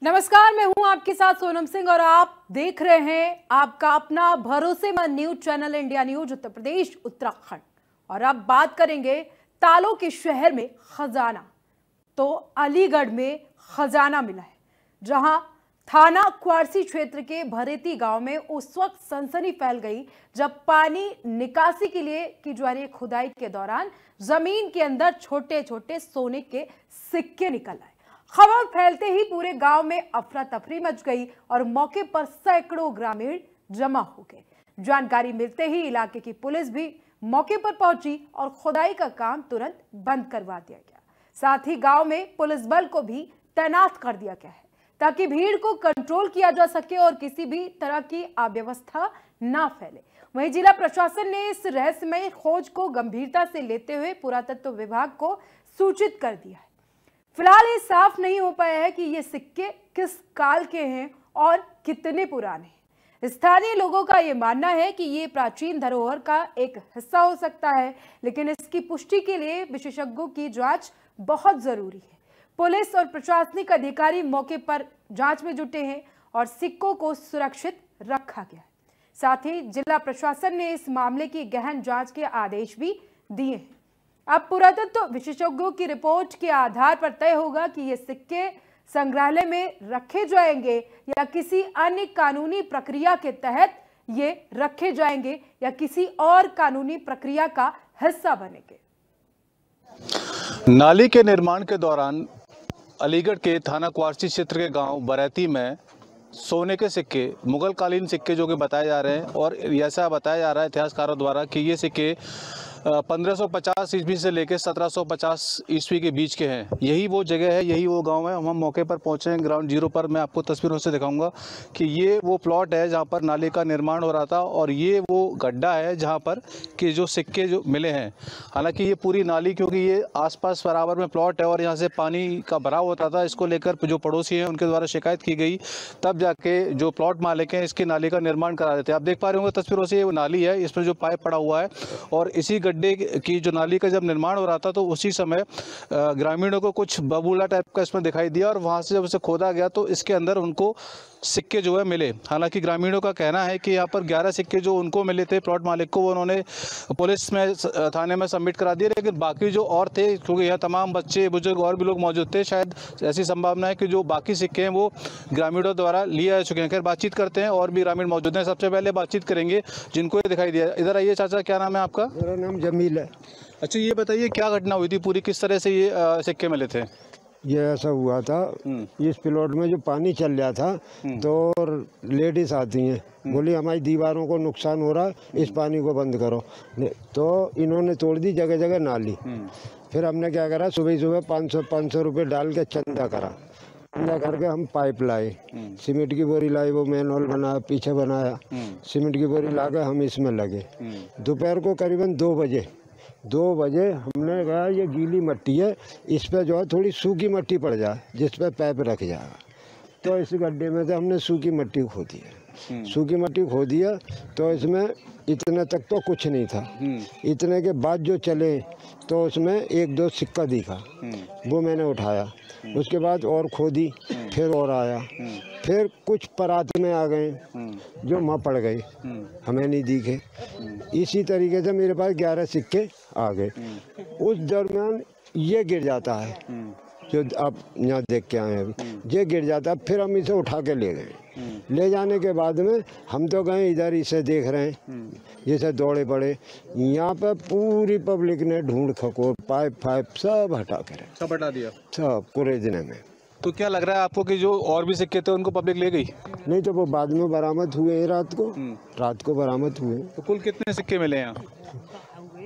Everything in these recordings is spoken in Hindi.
नमस्कार, मैं हूं आपके साथ सोनम सिंह और आप देख रहे हैं आपका अपना भरोसेमंद news channel India news Uttar Pradesh Uttarakhand. और अब बात करेंगे तालों के शहर में खजाना। तो अलीगढ़ में खजाना मिला है, जहां थाना क्वारसी क्षेत्र के भरेती गांव में उस वक्त सनसनी फैल गई जब पानी निकासी के लिए की जा रही खुदाई के दौरान जमीन के अंदर छोटे छोटे सोने के सिक्के निकल आए। खबर फैलते ही पूरे गांव में अफरा तफरी मच गई और मौके पर सैकड़ों ग्रामीण जमा हो गए। जानकारी मिलते ही इलाके की पुलिस भी मौके पर पहुंची और खुदाई का काम तुरंत बंद करवा दिया गया। साथ ही गांव में पुलिस बल को भी तैनात कर दिया गया है ताकि भीड़ को कंट्रोल किया जा सके और किसी भी तरह की अव्यवस्था ना फैले। वहीं जिला प्रशासन ने इस रहस्यमय खोज को गंभीरता से लेते हुए पुरातत्व विभाग को सूचित कर दिया है। फिलहाल ये साफ नहीं हो पाया है कि ये सिक्के किस काल के हैं और कितने पुराने हैं। स्थानीय लोगों का ये मानना है कि ये प्राचीन धरोहर का एक हिस्सा हो सकता है, लेकिन इसकी पुष्टि के लिए विशेषज्ञों की जांच बहुत जरूरी है। पुलिस और प्रशासनिक अधिकारी मौके पर जांच में जुटे हैं और सिक्कों को सुरक्षित रखा गया है। साथ ही जिला प्रशासन ने इस मामले की गहन जांच के आदेश भी दिए हैं। अब पुरातत्व विशेषज्ञों की रिपोर्ट के आधार पर तय होगा कि ये सिक्के संग्रहालय में रखे जाएंगे या किसी अन्य कानूनी प्रक्रिया के तहत ये रखे जाएंगे या किसी और कानूनी प्रक्रिया का हिस्सा बनेंगे। नाली के निर्माण के दौरान अलीगढ़ के थाना क्वारसी क्षेत्र के गांव बरैती में सोने के सिक्के, मुगल कालीन सिक्के जो कि बताए जा रहे हैं, और ऐसा बताया जा रहा है इतिहासकारों द्वारा कि ये सिक्के 1550 ईस्वी से लेकर 1750 ईस्वी के बीच के हैं। यही वो जगह है, यही वो गांव है। हम मौके पर पहुंचे हैं, ग्राउंड जीरो पर। मैं आपको तस्वीरों से दिखाऊंगा कि ये वो प्लॉट है जहां पर नाले का निर्माण हो रहा था और ये वो गड्ढा है जहां पर कि जो सिक्के जो मिले हैं। हालांकि ये पूरी नाली, क्योंकि ये आसपास बराबर में प्लॉट है और यहाँ से पानी का भराव होता था, इसको लेकर जो पड़ोसी हैं उनके द्वारा शिकायत की गई, तब जाके जो प्लॉट मालिक हैं इसके नाली का निर्माण करा रहे थे। आप देख पा रहे होंगे तस्वीरों से, ये वो नाली है, इसमें जो पाइप पड़ा हुआ है और इसी गड्ढे की जो नाली का जब निर्माण हो रहा था तो उसी समय ग्रामीणों को कुछ बबूला टाइप का इसमें दिखाई दिया और वहां से जब इसे खोदा गया तो इसके अंदर उनको सिक्के जो है मिले। हालांकि ग्रामीणों का कहना है कि यहाँ पर 11 सिक्के जो उनको मिले थे प्लॉट मालिक को, वो उन्होंने पुलिस में थाने में सबमिट करा दिए, लेकिन बाकी जो और थे, क्योंकि यहाँ तमाम बच्चे बुजुर्ग और भी लोग मौजूद थे, शायद ऐसी संभावना है कि जो बाकी सिक्के हैं वो ग्रामीणों द्वारा लिए आ चुके हैं। खैर बातचीत करते हैं, और भी ग्रामीण मौजूद हैं। सबसे पहले बातचीत करेंगे जिनको ये दिखाई दिया। इधर आइए चाचा, क्या नाम है आपका? मेरा नाम जमील है। अच्छा, ये बताइए क्या घटना हुई थी पूरी, किस तरह से ये सिक्के मिले थे? ये ऐसा हुआ था, इस प्लॉट में जो पानी चल रहा था तो लेडीज आती हैं, बोली हमारी दीवारों को नुकसान हो रहा है, इस पानी को बंद करो। तो इन्होंने तोड़ दी जगह जगह नाली। फिर हमने क्या करा, सुबह सुबह 500 रुपये डाल के चंदा करा। चंदा करके हम पाइप लाए, सीमेंट की बोरी लाई, वो मैन होल बनाया, पीछे बनाया, सीमेंट की बोरी ला के हम इसमें लगे। दोपहर को करीबन 2 बजे हमने कहा ये गीली मिट्टी है, इस पे जो है थोड़ी सूखी मिट्टी पड़ जाए जिस पे पाइप रख जाएगा। तो इस गड्ढे में से हमने सूखी मिट्टी खो दी है। सूखी मिट्टी खो दिया तो इसमें इतने तक तो कुछ नहीं था। इतने के बाद जो चले तो उसमें 1-2 सिक्का दिखा, वो मैंने उठाया। उसके बाद और खोदी, फिर और आया, फिर कुछ परात में आ गए जो वहाँ पड़ गए, हमें नहीं दिखे। इसी तरीके से मेरे पास 11 सिक्के आ गए। उस दरमियान ये गिर जाता है जो आप यहाँ देख के आए हैं अभी, ये गिर जाता है। फिर हम इसे उठा के ले गए। ले जाने के बाद में हम तो गए इधर, इसे देख रहे हैं, जैसे दौड़े पड़े। यहाँ पे पूरी पब्लिक ने ढूंढ खकोर पाइप सब हटा कर, सब हटा दिया, सब पूरे दिन में। तो क्या लग रहा है आपको कि जो और भी सिक्के थे उनको पब्लिक ले गई? नहीं तो वो बाद में बरामद हुए, रात को बरामद हुए। तो कुल कितने सिक्के मिले यहाँ?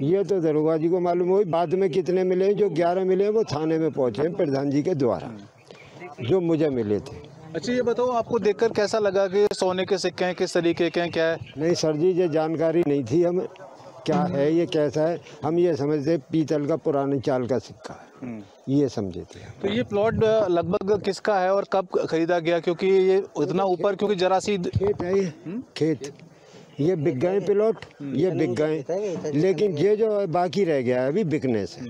ये तो दरोगा जी को मालूम हुई, बाद में कितने मिले। जो 11 मिले वो थाने में पहुँचे प्रधान जी के द्वारा, जो मुझे मिले थे। अच्छा, ये बताओ आपको देखकर कैसा लगा कि सोने के सिक्के हैं, किस तरीके के हैं, क्या है? नहीं सर जी, ये जानकारी नहीं थी हमें, क्या है ये, कैसा है। हम ये समझते पीतल का पुराने चाल का सिक्का है, ये समझे थे। तो ये प्लॉट लगभग किसका है और कब खरीदा गया? क्योंकि ये इतना ऊपर, क्योंकि जरा सी खेत है, ये खेत, ये बिक गए प्लॉट, ये बिक गए, लेकिन ये जो बाकी रह गया है अभी बिकने से।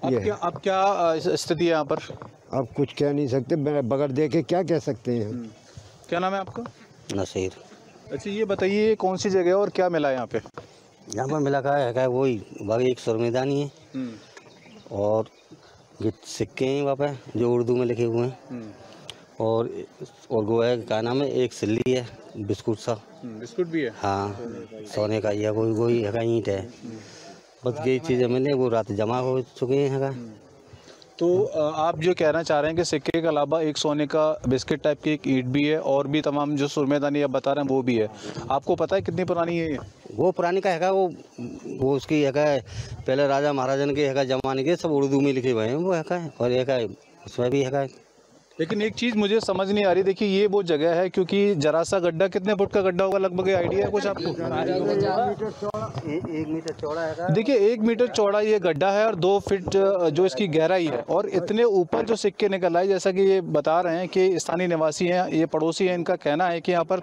अब क्या स्थिति है यहाँ पर? अब कुछ कह नहीं सकते, बगैर देखे क्या कह सकते हैं। क्या नाम है आपका? नसीर। अच्छा ये बताइए कौन सी जगह है और क्या मिला यहाँ पे? यहाँ पर मिला है वही बाकी एक सुरमेदानी है और ये सिक्के हैं वहाँ पे जो उर्दू में लिखे हुए हैं और वो है क्या नाम है, एक सिल्ली है बिस्कुट सा। बिस्कुट भी है? हाँ, सोने का या कोई है ईंट है, बस यही चीज़ें मिले, वो रात जमा हो चुके हैं। तो आप जो कहना चाह रहे हैं कि सिक्के के अलावा एक सोने का बिस्किट टाइप की एक ईंट भी है और भी तमाम जो सुरमेदानी आप बता रहे हैं वो भी है। आपको पता है कितनी पुरानी है ये? वो पुरानी का है, वो उसकी है पहले राजा महाराजन के है जमाने के, सब उर्दू में लिखे हुए हैं वो है और एक है उसमें भी है। लेकिन एक चीज़ मुझे समझ नहीं आ रही, देखिए ये वो जगह है क्योंकि जरा सा गड्ढा, कितने फुट का गड्ढा होगा लगभग, आइडिया है कुछ आपको? 1 मीटर चौड़ा है। देखिए 1 मीटर चौड़ा ये गड्ढा है और 2 फीट जो इसकी गहराई है और इतने ऊपर जो सिक्के निकल आए, जैसा कि ये बता रहे हैं कि स्थानीय निवासी हैं, ये पड़ोसी हैं, इनका कहना है कि यहाँ पर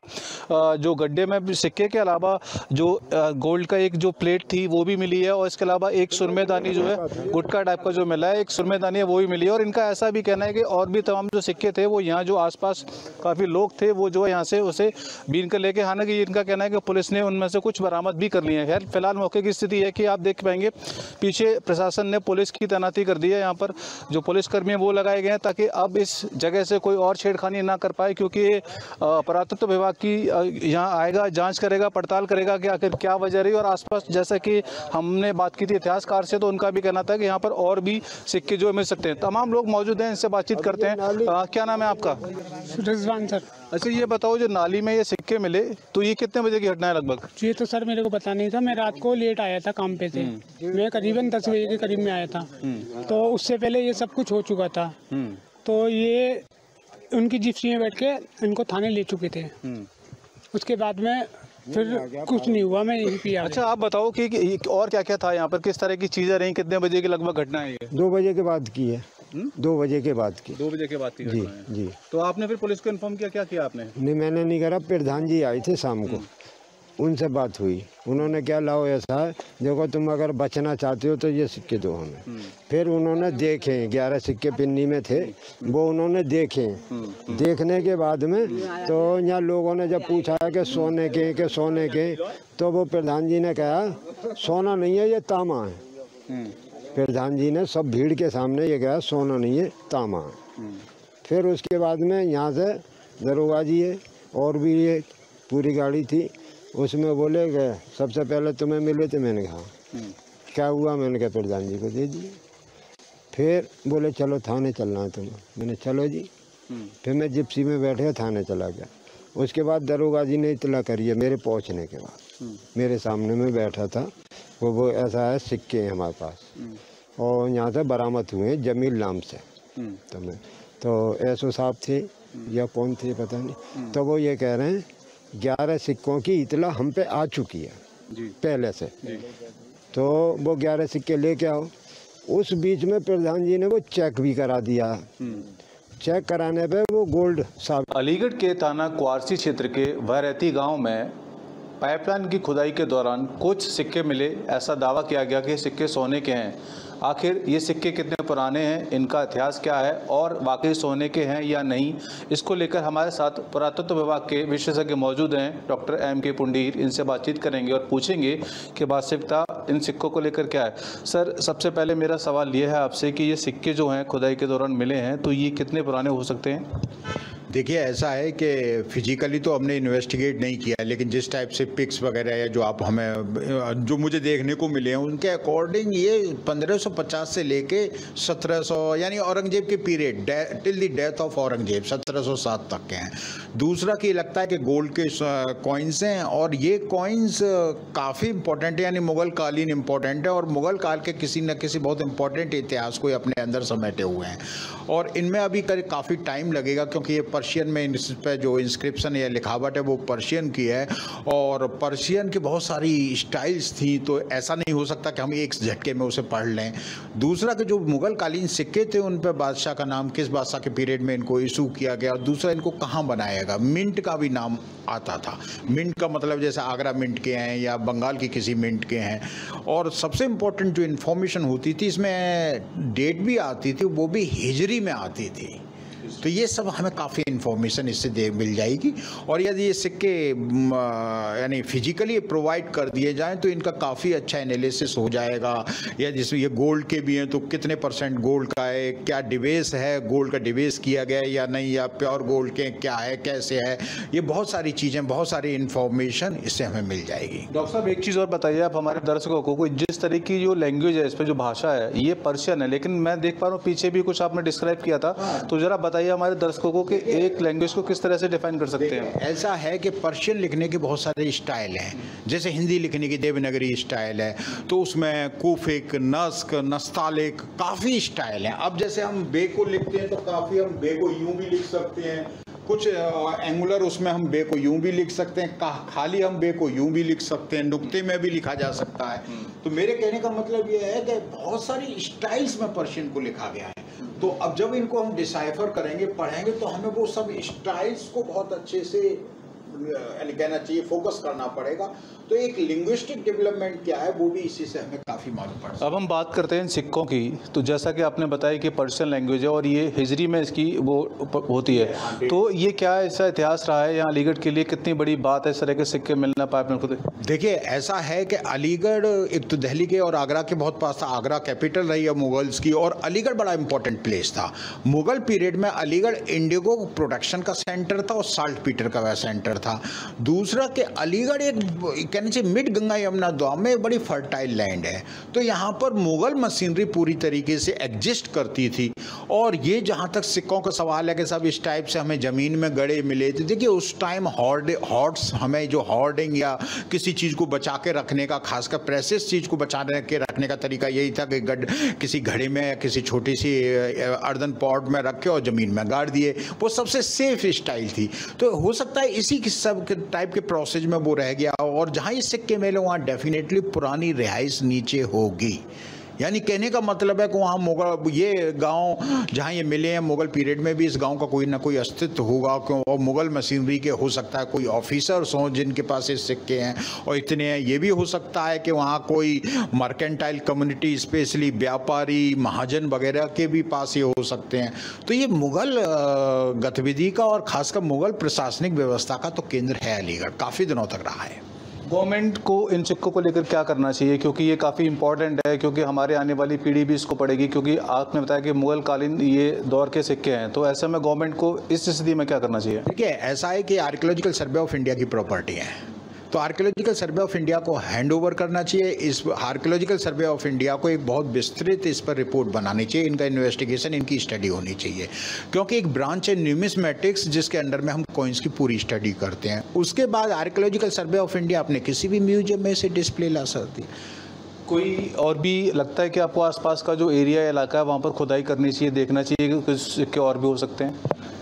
जो गड्ढे में सिक्के के अलावा जो गोल्ड का एक जो प्लेट थी वो भी मिली है और इसके अलावा एक सुरमेदानी जो है गुटका टाइप का जो मिला है, एक सुरमेदानी है वो भी मिली है। और इनका ऐसा भी कहना है कि और भी तमाम जो सिक्के थे वो यहाँ जो आसपास काफ़ी लोग थे वो जो है यहाँ से उसे बीन कर लेके, हालांकि इनका कहना है कि पुलिस ने उनमें से कुछ बरामद भी कर लिए हैं। खैर फिलहाल मौके की स्थिति है कि आप देख पाएंगे पीछे प्रशासन ने पुलिस की तैनाती कर दी है, यहाँ पर जो पुलिसकर्मी हैं वो लगाए गए हैं ताकि अब इस जगह से कोई और छेड़खानी ना कर पाए, क्योंकि पुरातत्व विभाग की यहाँ आएगा, जाँच करेगा, पड़ताल करेगा कि आखिर क्या वजह रही। और आसपास जैसा कि हमने बात की थी इतिहासकार से, तो उनका भी कहना था कि यहाँ पर और भी सिक्के जो मिल सकते हैं। तमाम लोग मौजूद हैं, इनसे बातचीत करते हैं। क्या नाम है आपका? रिजवान सर। अच्छा ये बताओ, जो नाली में ये सिक्के मिले तो ये कितने बजे की घटना है लगभग? ये तो सर मेरे को पता नहीं था, मैं रात को लेट आया था काम पे से, मैं करीबन 10 बजे के करीब में आया था, तो उससे पहले ये सब कुछ हो चुका था। तो ये उनकी जिप्सी में बैठ के इनको थाने ले चुके थे, उसके बाद में फिर कुछ नहीं हुआ, मैं यहीं पे आ गया। अच्छा आप बताओ कि और क्या क्या था यहाँ पर, किस तरह की चीज़ें रही, कितने बजे की लगभग घटना है ये? 2 बजे के बाद की है। 2 बजे के बाद की। 2 बजे के बाद की जी घटना है। जी। तो आपने फिर पुलिस को इन्फॉर्म किया? क्या किया आपने? नहीं मैंने नहीं करा, प्रधान जी आए थे शाम को, उनसे बात हुई, उन्होंने क्या लाओ ऐसा है, देखो तुम अगर बचना चाहते हो तो ये सिक्के दो हमें। फिर उन्होंने देखे 11 सिक्के पिन्नी में थे, वो उन्होंने देखे, देखने के बाद में तो यहाँ लोगों ने जब पूछा है कि सोने के, तो वो प्रधान जी ने कहा सोना नहीं है ये तांबा है। प्रधान जी ने सब भीड़ के सामने ये कहा सोना नहीं है तांबा है। फिर उसके बाद में यहाँ से दरोगा जी है और भी ये पूरी गाड़ी थी, उसमें बोले गए सबसे पहले तुम्हें मिले थे। मैंने कहा क्या हुआ, मैंने कहा प्रधान जी को दे दिए। फिर बोले चलो थाने चलना है तुम्हें, मैंने चलो जी। फिर मैं जिप्सी में बैठे थाने चला गया। उसके बाद दरोगा जी ने इतला करी है मेरे पहुंचने के बाद, मेरे सामने में बैठा था वो ऐसा है सिक्के हैं हमारे पास और यहाँ से बरामद हुए हैं जमील नाम से। तो एसओ साहब थे या कौन थे पता नहीं, तो वो ये कह रहे हैं 11 सिक्कों की इतला हम पे आ चुकी है पहले से, तो वो 11 सिक्के लेके आओ। उस बीच में प्रधान जी ने वो चेक भी करा दिया, चेक कराने पे वो गोल्ड साहब। अलीगढ़ के थाना क्वारसी क्षेत्र के बरैती गांव में पाइपलाइन की खुदाई के दौरान कुछ सिक्के मिले। ऐसा दावा किया गया कि सिक्के सोने के हैं। आखिर ये सिक्के कितने पुराने हैं, इनका इतिहास क्या है और वाकई सोने के हैं या नहीं, इसको लेकर हमारे साथ पुरातत्व विभाग के विशेषज्ञ मौजूद हैं, डॉक्टर M.K. पुंडीर। इनसे बातचीत करेंगे और पूछेंगे कि वास्तविकता इन सिक्कों को लेकर क्या है। सर सबसे पहले मेरा सवाल ये है आपसे कि ये सिक्के जो हैं खुदाई के दौरान मिले हैं तो ये कितने पुराने हो सकते हैं? देखिए ऐसा है कि फिजिकली तो हमने इन्वेस्टिगेट नहीं किया, लेकिन जिस टाइप से पिक्स वगैरह या जो आप हमें जो मुझे देखने को मिले हैं उनके अकॉर्डिंग ये 1550 से लेके 1700 यानी औरंगजेब के period till the death of Aurangzeb 1707 तक के हैं। दूसरा कि लगता है कि गोल्ड के कॉइन्स हैं और ये कॉइन्स काफ़ी इंपॉर्टेंट है, यानी मुग़ल कालीन इंपॉर्टेंट है और मुग़ल काल के किसी न किसी बहुत इंपॉर्टेंट इतिहास को अपने अंदर समेटे हुए हैं और इनमें अभी काफ़ी टाइम लगेगा क्योंकि ये पर्शियन में इस पे जो इंस्क्रिप्शन या लिखावट है वो पर्शियन की है, और पर्शियन की बहुत सारी स्टाइल्स थी, तो ऐसा नहीं हो सकता कि हम एक झटके में उसे पढ़ लें। दूसरा कि जो मुगल कालीन सिक्के थे उन पर बादशाह का नाम किस बादशाह के पीरियड में इनको इशू किया गया, और दूसरा इनको कहाँ बनाएगा, मिंट का भी नाम आता था। मिंट का मतलब जैसे आगरा मिंट के हैं या बंगाल की किसी मिंट के हैं। और सबसे इम्पोर्टेंट जो इन्फॉर्मेशन होती थी इसमें डेट भी आती थी, वो भी हिजरी में आती थी। तो ये सब हमें काफ़ी इन्फॉर्मेशन इससे मिल जाएगी। और यदि ये सिक्के यानी फिजिकली प्रोवाइड कर दिए जाएं तो इनका काफ़ी अच्छा एनालिसिस हो जाएगा। या जिसमें ये गोल्ड के भी हैं तो कितने % गोल्ड का है, क्या डिवेस है, गोल्ड का डिवेस किया गया है या नहीं, या प्योर गोल्ड के क्या है, कैसे है, ये बहुत सारी चीज़ें, बहुत सारी इन्फॉर्मेशन इससे हमें मिल जाएगी। डॉक्टर साहब एक चीज़ और बताइए आप हमारे दर्शकों को, जिस तरह की जो लैंग्वेज है, इस पर जो भाषा है ये पर्शियन है, लेकिन मैं देख पा रहा हूँ पीछे भी कुछ आपने डिस्क्राइब किया था, तो जरा बताइए हमारे दर्शकों को कि एक लैंग्वेज को किस तरह से डिफाइन कर सकते हैं। ऐसा है कि पर्शियन लिखने के बहुत सारे स्टाइल हैं, जैसे हिंदी लिखने की देवनागरी स्टाइल है, तो उसमें कूफिक, नस्क, नस्तालिक काफ़ी स्टाइल हैं। अब जैसे हम बे को लिखते हैं तो काफ़ी हम बे को यूं भी लिख सकते हैं, कुछ एंगुलर उसमें हम बे को यूं भी लिख सकते हैं, खाली हम बे को यूं भी लिख सकते हैं, नुक्ते में भी लिखा जा सकता है। तो मेरे कहने का मतलब ये है कि बहुत सारी स्टाइल्स में पर्शियन को लिखा गया है। तो अब जब इनको हम डिसाइफर करेंगे, पढ़ेंगे, तो हमें वो सब स्टाइल्स को बहुत अच्छे से कहना चाहिए, फोकस करना पड़ेगा। तो एक लिंग्विस्टिक डेवलपमेंट क्या है वो भी इसी से हमें काफ़ी मालूम पड़ सकता है। अब हम बात करते हैं इन सिक्कों की, तो जैसा कि आपने बताया कि पर्शियन लैंग्वेज है और ये हिजरी में इसकी वो होती है, तो ये क्या ऐसा इतिहास रहा है यहाँ अलीगढ़ के लिए, कितनी बड़ी बात है इस तरह के सिक्के मिलना पाए अपने खुद? देखिए ऐसा है कि अलीगढ़ एक तो दिल्ली के और आगरा के बहुत पास था, आगरा कैपिटल रही है मुगल्स की, और अलीगढ़ बड़ा इंपॉर्टेंट प्लेस था। मुगल पीरियड में अलीगढ़ इंडिगो प्रोडक्शन का सेंटर था और साल्ट पीटर का वह सेंटर था। दूसरा कि अलीगढ़ एक कहने से मिड गंगा यमुना द्वार में एक बड़ी फर्टाइल लैंड है, तो यहाँ पर मुगल मशीनरी पूरी तरीके से एग्जिस्ट करती थी। और ये जहाँ तक सिक्कों का सवाल है कि सब इस टाइप से हमें ज़मीन में गड़े मिले थे, देखिए उस टाइम हॉर्ड्स, हमें जो हॉर्डिंग या किसी चीज़ को बचा के रखने का, खासकर प्रेसियस चीज़ को बचा के रखने का तरीका यही था कि किसी घड़े में या किसी छोटी सी अर्दन पॉट में रखे और ज़मीन में गाड़ दिए, वो सबसे सेफ स्टाइल थी। तो हो सकता है इसी की सब टाइप के प्रोसेस में वो रह गया, और जहाँ ये सिक्के मिले वहाँ डेफिनेटली पुरानी रिहाइश नीचे होगी। यानी कहने का मतलब है कि वहाँ मुगल, ये गांव जहाँ ये मिले हैं मुगल पीरियड में भी इस गांव का कोई ना कोई अस्तित्व होगा, क्यों, और मुगल मशीनरी के हो सकता है कोई ऑफिसर्स हों जिनके पास ये सिक्के हैं और इतने हैं। ये भी हो सकता है कि वहाँ कोई मर्केंटाइल कम्युनिटी, स्पेशली व्यापारी, महाजन वगैरह के भी पास ये हो सकते हैं। तो ये मुगल गतिविधि का और खासकर मुगल प्रशासनिक व्यवस्था का तो केंद्र है अलीगढ़, काफ़ी दिनों तक रहा है। गवर्नमेंट को इन सिक्कों को लेकर क्या करना चाहिए, क्योंकि ये काफ़ी इंपॉर्टेंट है, क्योंकि हमारे आने वाली पीढ़ी भी इसको पढ़ेगी, क्योंकि आपने बताया कि मुगल कालीन ये दौर के सिक्के हैं, तो ऐसे में गवर्नमेंट को इस स्थिति में क्या करना चाहिए? देखिए ऐसा है कि आर्कियोलॉजिकल सर्वे ऑफ इंडिया की प्रॉपर्टी है, तो आर्कियोलॉजिकल सर्वे ऑफ इंडिया को हैंड ओवर करना चाहिए। इस आर्कियोलॉजिकल सर्वे ऑफ इंडिया को एक बहुत विस्तृत इस पर रिपोर्ट बनानी चाहिए, इनका इन्वेस्टिगेशन, इनकी स्टडी होनी चाहिए, क्योंकि एक ब्रांच है न्यूमिस्मेटिक्स जिसके अंडर में हम कॉइन्स की पूरी स्टडी करते हैं। उसके बाद आर्कियोलॉजिकल सर्वे ऑफ इंडिया अपने किसी भी म्यूजियम में इसे डिस्प्ले ला सकती है। कोई और भी लगता है कि आपको आसपास का जो एरिया या इलाका है वहाँ पर खुदाई करनी चाहिए, देखना चाहिए कि कुछ सिक्के और भी हो सकते हैं?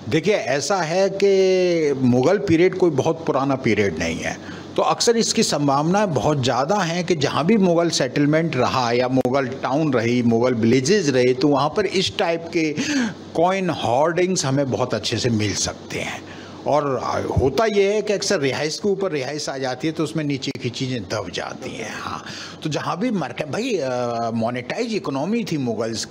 देखिए ऐसा है कि मुगल पीरियड कोई बहुत पुराना पीरियड नहीं है, तो अक्सर इसकी संभावना बहुत ज़्यादा है कि जहाँ भी मुग़ल सेटलमेंट रहा या मुग़ल टाउन रही, मुग़ल विलेजेस रहे, तो वहाँ पर इस टाइप के कॉइन होर्डिंग्स हमें बहुत अच्छे से मिल सकते हैं। और होता ये है कि अक्सर रिहाइश के ऊपर रिहाइश आ जाती है तो उसमें नीचे की चीज़ें दब जाती हैं। हाँ, तो जहाँ भी मार्केट भाई मोनेटाइज इकोनॉमी थी मुगल्स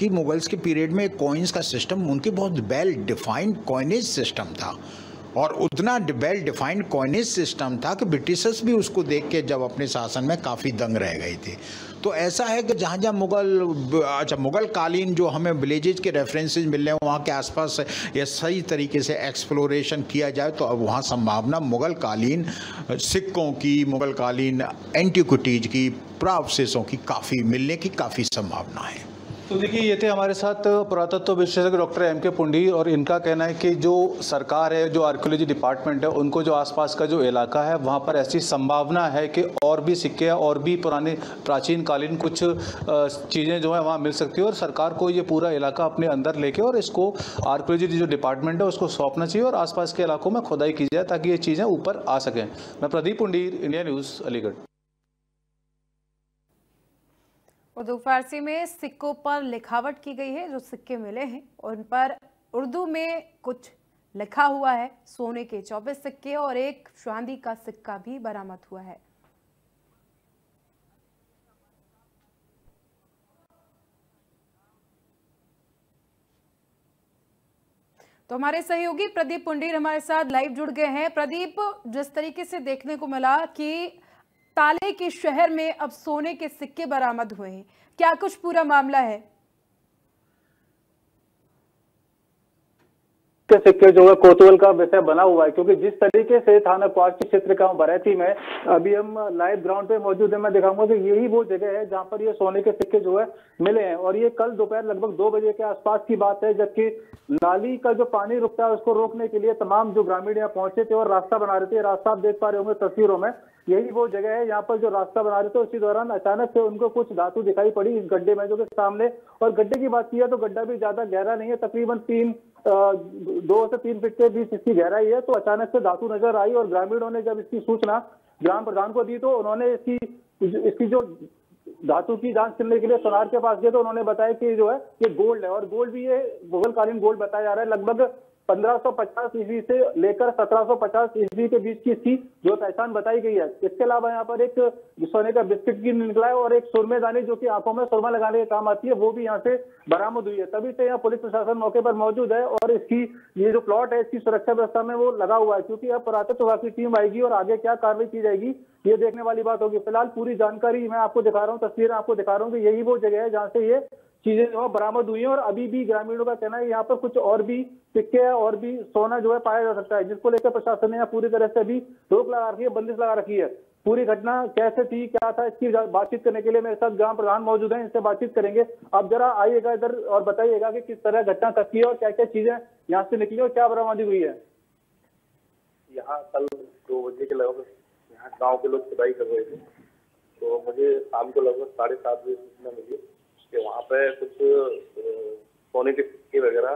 के पीरियड में कॉइन्स का सिस्टम उनके बहुत वेल डिफाइंड कॉइनेज सिस्टम था, और उतना वेल डिफाइंड कॉइनेज सिस्टम था कि ब्रिटिशर्स भी उसको देख के जब अपने शासन में काफ़ी दंग रह गई थी। तो ऐसा है कि जहाँ जहाँ मुग़ल कालीन जो हमें विलेजेज के रेफरेंसेस मिल रहे हैं वहाँ के आसपास या सही तरीके से एक्सप्लोरेशन किया जाए तो अब वहाँ संभावना मुग़ल कालीन सिक्कों की, मुग़ल कालीन एंटीक्विटीज़ की, प्रावशेषों की काफ़ी मिलने की काफ़ी संभावना है। तो देखिए, ये थे हमारे साथ पुरातत्व विशेषज्ञ डॉक्टर M.K. पुंडी, और इनका कहना है कि जो सरकार है, जो आर्कियोलॉजी डिपार्टमेंट है, उनको जो आसपास का जो इलाका है वहाँ पर ऐसी संभावना है कि और भी सिक्के और भी पुराने प्राचीन कालीन कुछ चीज़ें जो है वहाँ मिल सकती है, और सरकार को ये पूरा इलाका अपने अंदर लेके और इसको आर्कियोलॉजी जो डिपार्टमेंट है उसको सौंपना चाहिए और आसपास के इलाकों में खुदाई की जाए ताकि ये चीज़ें ऊपर आ सकें। मैं प्रदीप पुंडीर, इंडिया न्यूज़, अलीगढ़। उर्दू फारसी में सिक्कों पर लिखावट की गई है। जो सिक्के मिले हैं उन पर उर्दू में कुछ लिखा हुआ है। सोने के 24 सिक्के और एक चांदी का सिक्का भी बरामद हुआ है। तो हमारे सहयोगी प्रदीप पुंडीर हमारे साथ लाइव जुड़ गए हैं। प्रदीप, जिस तरीके से देखने को मिला कि ताले के शहर में अब सोने के सिक्के बरामद हुए हैं, क्या कुछ पूरा मामला है? के सिक्के जो है कौतूहल का विषय बना हुआ है, क्योंकि जिस तरीके से थाना क्वार्ची क्षेत्र का बरैती में अभी हम लाइव ग्राउंड पे मौजूद है, मैं दिखाऊंगा कि यही वो जगह है जहां पर ये सोने के सिक्के जो है मिले हैं। और ये कल दोपहर लगभग 2 बजे के आसपास की बात है, जबकि नाली का जो पानी रुकता है उसको रोकने के लिए तमाम जो ग्रामीण यहाँ पहुंचे थे और रास्ता बना रहे थे। रास्ता आप देख पा रहे होंगे तस्वीरों में, यही वो जगह है यहाँ पर जो रास्ता बना रहे थे। उसी दौरान अचानक से उनको कुछ धातु दिखाई पड़ी इस गड्ढे में जो कि सामने, और गड्ढे की बात की है तो गड्ढा भी ज्यादा गहरा नहीं है, तकरीबन 2 से 3 फीट के बीच इसकी गहराई है। तो अचानक से धातु नजर आई और ग्रामीणों ने जब इसकी सूचना ग्राम प्रधान को दी तो उन्होंने इसकी जो धातु की जांच करने के लिए सोनार के पास गए तो उन्होंने बताया कि जो है ये गोल्ड है, और गोल्ड भी ये मुगलकालीन गोल्ड बताया जा रहा है। लगभग 1550 ईस्वी से लेकर 1750 ईस्वी के बीच की इसकी जो पहचान बताई गई है। इसके अलावा यहाँ पर एक सोने का बिस्किट की निकला है और एक सुरमेदानी जो कि आंखों में सुरमा लगाने के काम आती है, वो भी यहाँ से बरामद हुई है। तभी से यहाँ पुलिस प्रशासन मौके पर मौजूद है और इसकी ये जो प्लॉट है इसकी सुरक्षा व्यवस्था में वो लगा हुआ है, क्योंकि अब पुरातत्व विभाग की टीम आएगी और आगे क्या कार्रवाई की जाएगी ये देखने वाली बात होगी। फिलहाल पूरी जानकारी मैं आपको दिखा रहा हूँ, तस्वीरें आपको दिखा रहा हूँ कि यही वो जगह है जहाँ से ये चीजें जो है बरामद हुई हैं। और अभी भी ग्रामीणों का कहना है यहाँ पर कुछ और भी सिक्के और भी सोना जो है पाया जा सकता है, जिसको लेकर प्रशासन ने यहाँ पूरी तरह से अभी रोक लगा रखी है, बंदिश लगा रखी है। पूरी घटना कैसे थी, क्या था, इसकी बातचीत करने के लिए मेरे साथ ग्राम प्रधान मौजूद हैं, इनसे बातचीत करेंगे। आप जरा आइएगा इधर और बताइएगा कि किस तरह घटना घटी है और क्या क्या चीजें यहाँ से निकली और क्या बरामदी हुई है। यहाँ कल 2 बजे के लगभग यहाँ गाँव के लोग खुदाई कर रहे थे, तो मुझे शाम को लगभग 7:30 बजे सूचना मिली कि वहाँ पे कुछ सोने के सिक्के वगैरह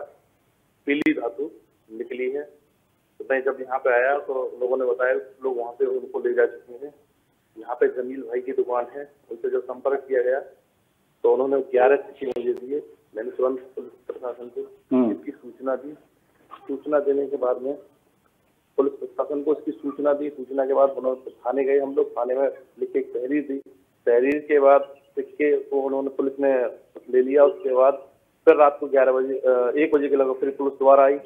पीली धातु निकली है। तो मैं जब यहाँ पे आया तो लोगों ने बताया लोग वहाँ से उनको ले जा चुके हैं। यहाँ पे जमील भाई की दुकान है, उनसे जब संपर्क किया गया तो उन्होंने 11 सिक्के मुझे दिए। मैंने तुरंत पुलिस प्रशासन को इसकी सूचना दी। सूचना देने के बाद में पुलिस प्रशासन को इसकी सूचना दी। सूचना के बाद उन्होंने थाने गए, हम लोग थाने में लिख के एक तहरीर दी। तहरीर के बाद सिक्के को उन्होंने पुलिस ने ले लिया। उसके बाद फिर रात को 1 बजे के लगभग फिर पुलिस दोबारा आई।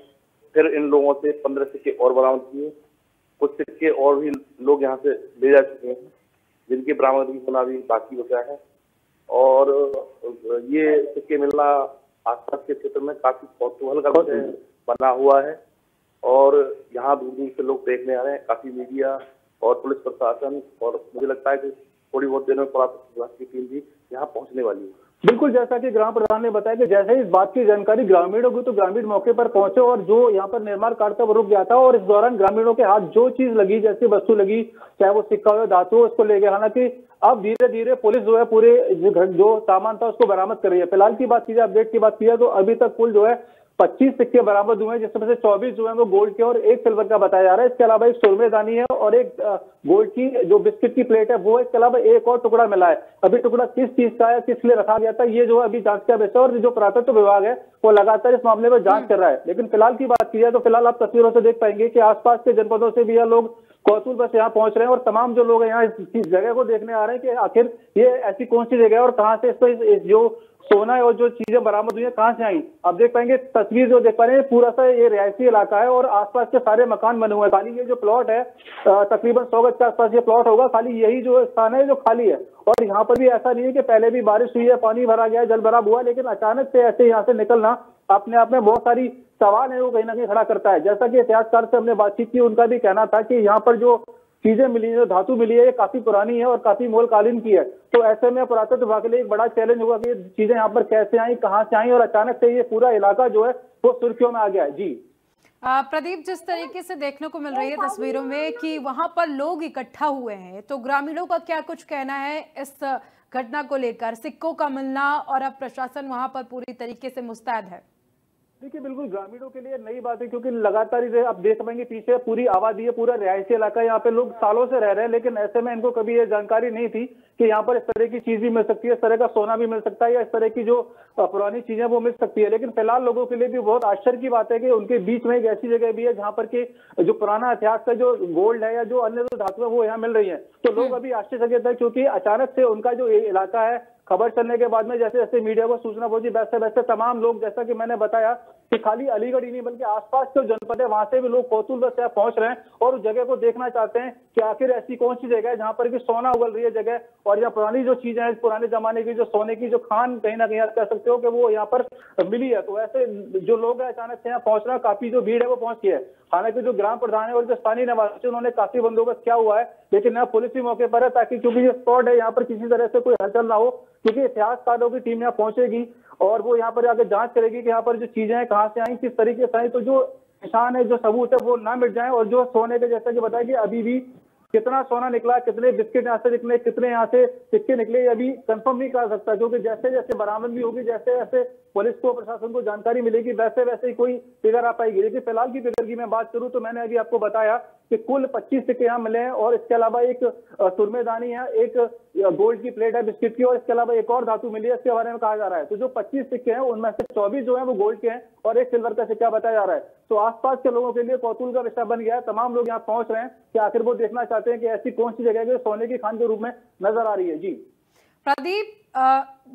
फिर इन लोगों से 15 सिक्के और बरामद किए। कुछ सिक्के और भी लोग यहाँ से ले जा चुके हैं, जिनकी बरामदगी होना भी बाकी बचा है। और ये सिक्के मिलना आसपास के क्षेत्र में काफी कौतूहल का विषय बना हुआ है और यहाँ दूर दूर से लोग देखने आ रहे हैं। काफी मीडिया और पुलिस प्रशासन, और मुझे लगता है कि थोड़ी बहुत देर में पुरातत्व विभाग की टीम भी यहाँ पहुँचने वाली है। बिल्कुल, जैसा कि ग्राम प्रधान ने बताया कि जैसे ही इस बात की जानकारी ग्रामीणों को तो ग्रामीण मौके पर पहुंचे और जो यहाँ पर निर्माण कार्य था वो रुक गया था। और इस दौरान ग्रामीणों के हाथ जो चीज लगी, जैसी वस्तु लगी, चाहे वो सिक्का हो, धातु हो, उसको ले गए। हालांकि अब धीरे धीरे पुलिस जो है पूरे जो सामान था उसको बरामद कर रही है। फिलहाल की बात की जाए, अपडेट की बात की जाए तो अभी तक कुल जो है 25 सिक्के बरामद हुए हैं, जिसमें से 24 जो है वो गोल्ड के और 1 सिल्वर का बताया जा रहा है। इसके अलावा एक सुरमेदानी है और एक गोल्ड की जो बिस्किट की प्लेट है वो। इसके अलावा एक और टुकड़ा मिला है। अभी टुकड़ा किस चीज का है, किस लिए रखा गया था, ये जो है अभी जांच का विषय और जो पुरातत्व विभाग है वो लगातार इस मामले में जांच कर रहा है। लेकिन फिलहाल की बात की जाए तो फिलहाल आप तस्वीरों से देख पाएंगे कि आसपास के जनपदों से भी यह लोग कौतूहल बस यहाँ पहुंच रहे हैं और तमाम जो लोग यहाँ इस जगह को देखने आ रहे हैं कि आखिर ये ऐसी कौन सी जगह है और कहाँ से इस जो सोना और जो चीजें बरामद हुई है कहां से आई। आप देख पाएंगे तस्वीर जो देख पा रहे हैं, पूरा सा ये रिहायशी इलाका है और आसपास के सारे मकान बने हुए हैं। खाली ये जो प्लॉट है तकरीबन 100 गज के आसपास ये प्लॉट होगा, खाली यही जो स्थान है जो खाली है। और यहाँ पर भी ऐसा नहीं है कि पहले भी बारिश हुई है, पानी भरा गया, जल भराव हुआ, लेकिन अचानक से ऐसे यहाँ से निकलना अपने आप में बहुत सारी सवाल है वो कहीं ना कहीं खड़ा करता है। जैसा कि इतिहासकार से हमने बातचीत की, उनका भी कहना था कि यहाँ पर जो चीजें मिली है, जो धातु मिली है, ये काफी पुरानी है और काफी मोलकालीन की है। तो ऐसे में पुरातत्व विभाग के लिए एक बड़ा चैलेंज होगा कि ये चीजें यहाँ पर कैसे आई, कहाँ से आई और अचानक से ये पूरा इलाका जो है वो सुर्खियों में आ गया है। जी प्रदीप, जिस तरीके से देखने को मिल रही है तस्वीरों में कि वहां पर लोग इकट्ठा हुए हैं, तो ग्रामीणों का क्या कुछ कहना है इस घटना को लेकर, सिक्कों का मिलना, और अब प्रशासन वहां पर पूरी तरीके से मुस्तैद है? देखिए, बिल्कुल ग्रामीणों के लिए नई बात है, क्योंकि लगातार ही आप देख पाएंगे पीछे पूरी आबादी है, पूरा रिहायशी इलाका है, यहाँ पे लोग सालों से रह रहे हैं, लेकिन ऐसे में इनको कभी ये जानकारी नहीं थी कि यहाँ पर इस तरह की चीज भी मिल सकती है, इस तरह का सोना भी मिल सकता है, या इस तरह की जो पुरानी चीजें वो मिल सकती है। लेकिन फिलहाल लोगों के लिए भी बहुत आश्चर्य की बात है कि उनके बीच में एक ऐसी जगह भी है जहाँ पर की जो पुराना इतिहास का जो गोल्ड है या जो अन्य जो धातु है वो यहाँ मिल रही है। तो लोग अभी आश्चर्यचकित है, क्योंकि अचानक से उनका जो इलाका है, खबर चलने के बाद में जैसे जैसे मीडिया को सूचना पहुंची, वैसे वैसे तमाम लोग, जैसा कि मैंने बताया कि खाली अलीगढ़ ही नहीं बल्कि आसपास के जनपद है वहां से भी लोग कौतूहल से पहुंच रहे हैं और उस जगह को देखना चाहते हैं कि आखिर ऐसी कौन सी जगह है जहां पर कि सोना उगल रही है जगह, और यहाँ पुरानी जो चीजें हैं, पुराने जमाने की जो सोने की जो खान कहीं ना कहीं आप कह सकते हो कि वो यहाँ पर मिली है। तो ऐसे जो लोग हैं अचानक से यहाँ पहुंच रहे हैं, काफी जो भीड़ है वो पहुंची है। हालांकि जो ग्राम प्रधान है और जो स्थानीय निवासी उन्होंने काफी बंदोबस्त किया हुआ है, लेकिन यहाँ पुलिस भी मौके पर है, ताकि क्योंकि ये स्पॉट है यहाँ पर किसी तरह से कोई हलचल ना हो, क्योंकि इतिहासकारों की टीम यहाँ पहुंचेगी और वो यहाँ पर आगे जांच करेगी कि यहाँ पर जो चीजें हैं कहाँ से आई, किस तरीके से आई, तो जो निशान है, जो सबूत है वो ना मिट जाए। और जो सोने के, जैसा कि बताया कि अभी भी कितना सोना निकला, कितने बिस्किट यहाँ से निकले, कितने यहाँ से सिक्के निकले, अभी कंफर्म नहीं कर सकता, क्योंकि जैसे जैसे बरामद भी होगी, जैसे जैसे पुलिस को, प्रशासन को जानकारी मिलेगी, वैसे वैसे ही कोई फिगर आ पाएगी। लेकिन फिलहाल की फिगर की मैं बात करूं तो मैंने अभी आपको बताया कि कुल 25 सिक्के यहाँ मिले हैं, और इसके अलावा एक सुरमेदानी है, एक गोल्ड की प्लेट है बिस्किट की, और इसके अलावा एक और धातु मिली है, इसके बारे में कहा जा रहा है। तो जो 25 सिक्के हैं उनमें से 24 जो है वो गोल्ड के हैं और एक सिल्वर का सिक्का बताया जा रहा है। तो आसपास के लोगों के लिए कौतूहल का विषय बन गया है। तमाम लोग यहाँ पहुंच रहे हैं कि आखिर वो देखना चाहते हैं कि ऐसी कौन सी जगह है जो सोने की खान के रूप में नजर आ रही है। जी प्रदीप,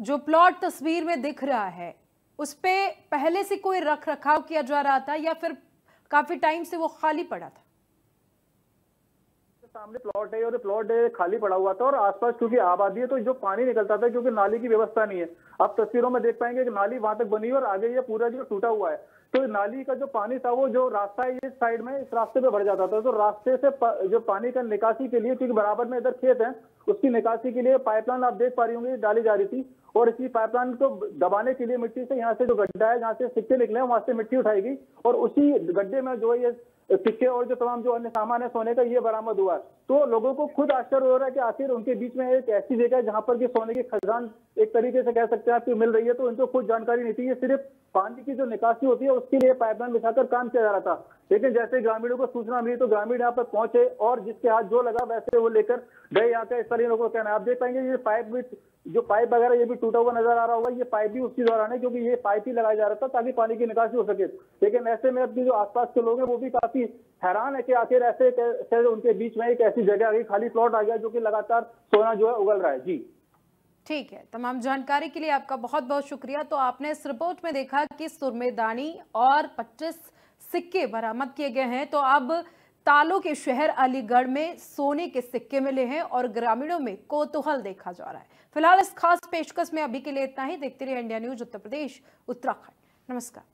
जो प्लॉट तस्वीर में दिख रहा है उस पे पहले से कोई रख रखाव किया जा रहा था या फिर काफी टाइम से वो खाली पड़ा था? सामने प्लॉट है और प्लॉट खाली पड़ा हुआ था, और आसपास क्योंकि आबादी है तो जो पानी निकलता था, क्योंकि नाली की व्यवस्था नहीं है। आप तस्वीरों में देख पाएंगे कि नाली वहां तक बनी है और आगे ये पूरा जो टूटा हुआ है, तो नाली का जो पानी था वो जो रास्ता है इस साइड में, इस रास्ते पे भर जाता था। तो रास्ते से जो पानी का निकासी के लिए, क्योंकि बराबर में इधर खेत है, उसकी निकासी के लिए पाइपलाइन आप देख पा रही होंगी डाली जा रही थी, और इसी पाइपलाइन को दबाने के लिए मिट्टी से यहाँ से जो गड्ढा है जहाँ से सिक्के निकले वहां से मिट्टी उठाई गई, और उसी गड्ढे में जो है ये सिक्के और जो तमाम जो अन्य सामान है सोने का ये बरामद हुआ। तो लोगों को खुद आश्चर्य हो रहा है कि आखिर उनके बीच में एक ऐसी जगह है जहां पर कि सोने की खदान एक तरीके से कह सकते हैं आपको मिल रही है, तो इनको खुद जानकारी नहीं थी। ये सिर्फ पानी की जो निकासी होती है उसके लिए पाइपलाइन बिछाकर काम किया जा रहा था। लेकिन जैसे ग्रामीणों को सूचना मिली तो ग्रामीण यहाँ पर पहुंचे और जिसके हाथ जो लगा वैसे वो लेकर गए यहाँ का, इस तरह लोगों को कहना है। आप देख पाएंगे ये पाइप भी, जो पाइप वगैरह ये भी टूटा हुआ नजर आ रहा होगा, ये पाइप भी उसी दौरान है, क्योंकि ये पाइप ही लगाया जा रहा था ताकि पानी की निकासी हो सके। लेकिन ऐसे में अपनी जो आसपास के लोग हैं वो भी काफी हैरान है कि आखिर ऐसे उनके बीच में एक ऐसी जगह आ गई, खाली प्लॉट आ गया जो कि लगातार सोना जो है उगल रहा है। जी ठीक है, तमाम जानकारी के लिए आपका बहुत बहुत शुक्रिया। तो आपने इस रिपोर्ट में देखा कि सुरमेदानी और 25 सिक्के बरामद किए गए हैं। तो अब तालों के शहर अलीगढ़ में सोने के सिक्के मिले हैं और ग्रामीणों में कौतूहल देखा जा रहा है। फिलहाल इस खास पेशकश में अभी के लिए इतना ही। देखते रहिए इंडिया न्यूज उत्तर प्रदेश उत्तराखंड। नमस्कार।